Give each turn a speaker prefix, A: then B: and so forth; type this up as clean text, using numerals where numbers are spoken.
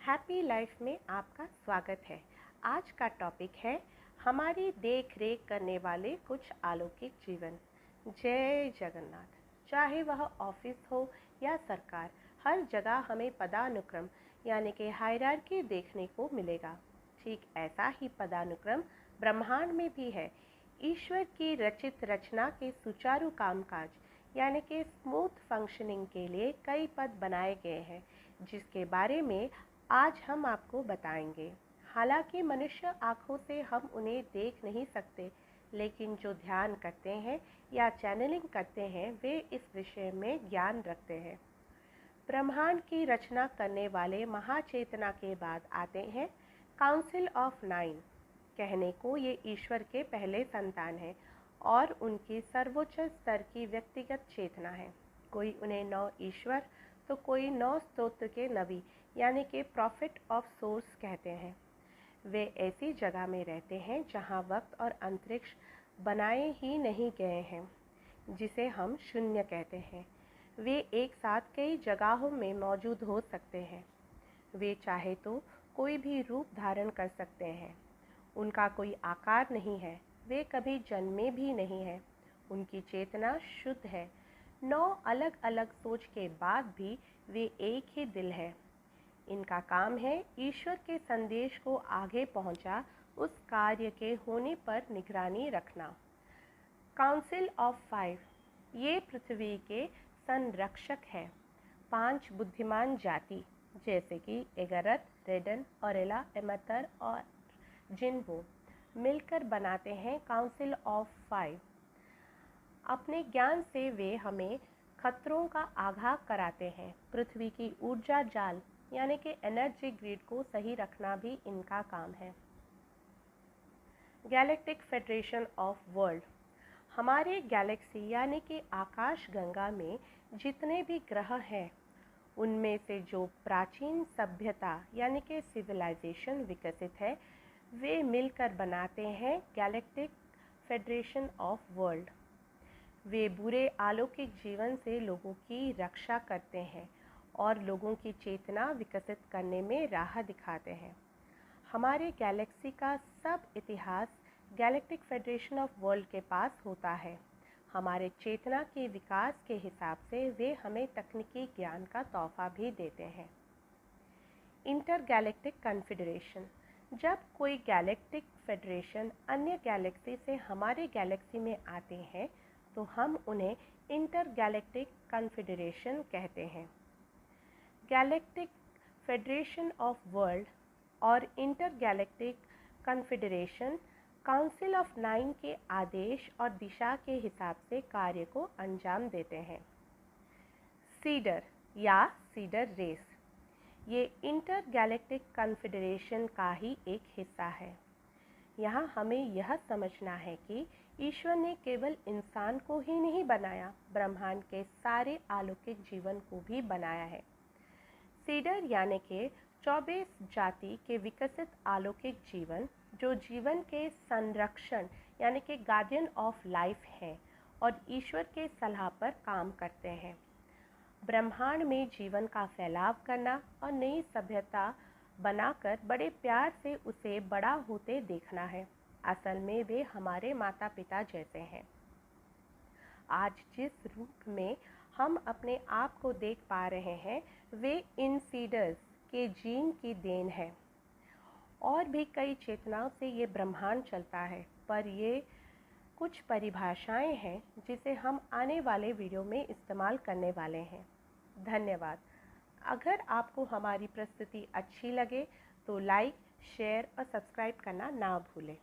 A: Happy life में आपका स्वागत है। आज का टॉपिक है हमारी देख रेख करने वाले कुछ अलौकिक जीवन। जय जगन्नाथ। चाहे वह ऑफिस हो या सरकार, हर जगह हमें पदानुक्रम यानी कि हायरार्की देखने को मिलेगा। ठीक ऐसा ही पदानुक्रम ब्रह्मांड में भी है। ईश्वर की रचित रचना के सुचारू कामकाज यानी कि स्मूथ फंक्शनिंग के लिए कई पद बनाए गए हैं, जिसके बारे में आज हम आपको बताएंगे। हालांकि मनुष्य आँखों से हम उन्हें देख नहीं सकते, लेकिन जो ध्यान करते हैं या चैनलिंग करते हैं वे इस विषय में ज्ञान रखते हैं। ब्रह्मांड की रचना करने वाले महाचेतना के बाद आते हैं काउंसिल ऑफ 9। कहने को ये ईश्वर के पहले संतान हैं और उनकी सर्वोच्च स्तर की व्यक्तिगत चेतना है। कोई उन्हें 9 ईश्वर तो कोई 9 स्तोत्र के नबी यानी कि प्रॉफिट ऑफ सोर्स कहते हैं। वे ऐसी जगह में रहते हैं जहां वक्त और अंतरिक्ष बनाए ही नहीं गए हैं, जिसे हम शून्य कहते हैं। वे एक साथ कई जगहों में मौजूद हो सकते हैं। वे चाहे तो कोई भी रूप धारण कर सकते हैं। उनका कोई आकार नहीं है। वे कभी जन्मे भी नहीं हैं। उनकी चेतना शुद्ध है। 9 अलग अलग सोच के बाद भी वे एक ही दिल है। इनका काम है ईश्वर के संदेश को आगे पहुंचा उस कार्य के होने पर निगरानी रखना। काउंसिल ऑफ 5 ये पृथ्वी के संरक्षक है। 5 बुद्धिमान जाति जैसे कि एगरत, रेडन, ओरेला, एमथर और जिनवो मिलकर बनाते हैं काउंसिल ऑफ 5। अपने ज्ञान से वे हमें खतरों का आगाह कराते हैं। पृथ्वी की ऊर्जा जाल यानी कि एनर्जी ग्रिड को सही रखना भी इनका काम है। Galactic federation of world. हमारे गैलेक्सी यानी कि आकाश गंगा में जितने भी ग्रह हैं, उनमें से जो प्राचीन सभ्यता यानी कि सिविलाइजेशन विकसित है, वे मिलकर बनाते हैं गैलेक्टिक फेडरेशन ऑफ वर्ल्ड। वे बुरे अलौकिक जीवन से लोगों की रक्षा करते हैं और लोगों की चेतना विकसित करने में राह दिखाते हैं। हमारे गैलेक्सी का सब इतिहास गैलेक्टिक फेडरेशन ऑफ वर्ल्ड के पास होता है। हमारे चेतना के विकास के हिसाब से वे हमें तकनीकी ज्ञान का तोहफा भी देते हैं। Inter galactic confederation. जब कोई गैलेक्टिक फेडरेशन अन्य गैलेक्सी से हमारे गैलेक्सी में आते हैं तो हम उन्हें इंटर गैलेक्टिक कन्फेडरेशन कहते हैं। गैलेक्टिक फेडरेशन ऑफ वर्ल्ड और inter galactic confederation council of 9 के आदेश और दिशा के हिसाब से कार्य को अंजाम देते हैं। सीडर या सीडर रेस ये इंटर गैलेक्टिक कन्फेडरेशन का ही एक हिस्सा है। यहाँ हमें यह समझना है कि ईश्वर ने केवल इंसान को ही नहीं बनाया, ब्रह्मांड के सारे अलौकिक जीवन को भी बनाया है। सीडर यानी कि 24 जाति के विकसित अलौकिक जीवन जो जीवन के संरक्षण यानी कि गार्डियन ऑफ लाइफ हैं और ईश्वर के सलाह पर काम करते हैं। ब्रह्मांड में जीवन का फैलाव करना और नई सभ्यता बनाकर बड़े प्यार से उसे बड़ा होते देखना है। असल में वे हमारे माता पिता जैसे हैं। आज जिस रूप में हम अपने आप को देख पा रहे हैं वे इन सीडर्स के जीन की देन है। और भी कई चेतनाओं से ये ब्रह्मांड चलता है, पर ये कुछ परिभाषाएं हैं जिसे हम आने वाले वीडियो में इस्तेमाल करने वाले हैं। धन्यवाद। अगर आपको हमारी प्रस्तुति अच्छी लगे तो लाइक, शेयर और सब्सक्राइब करना ना भूलें।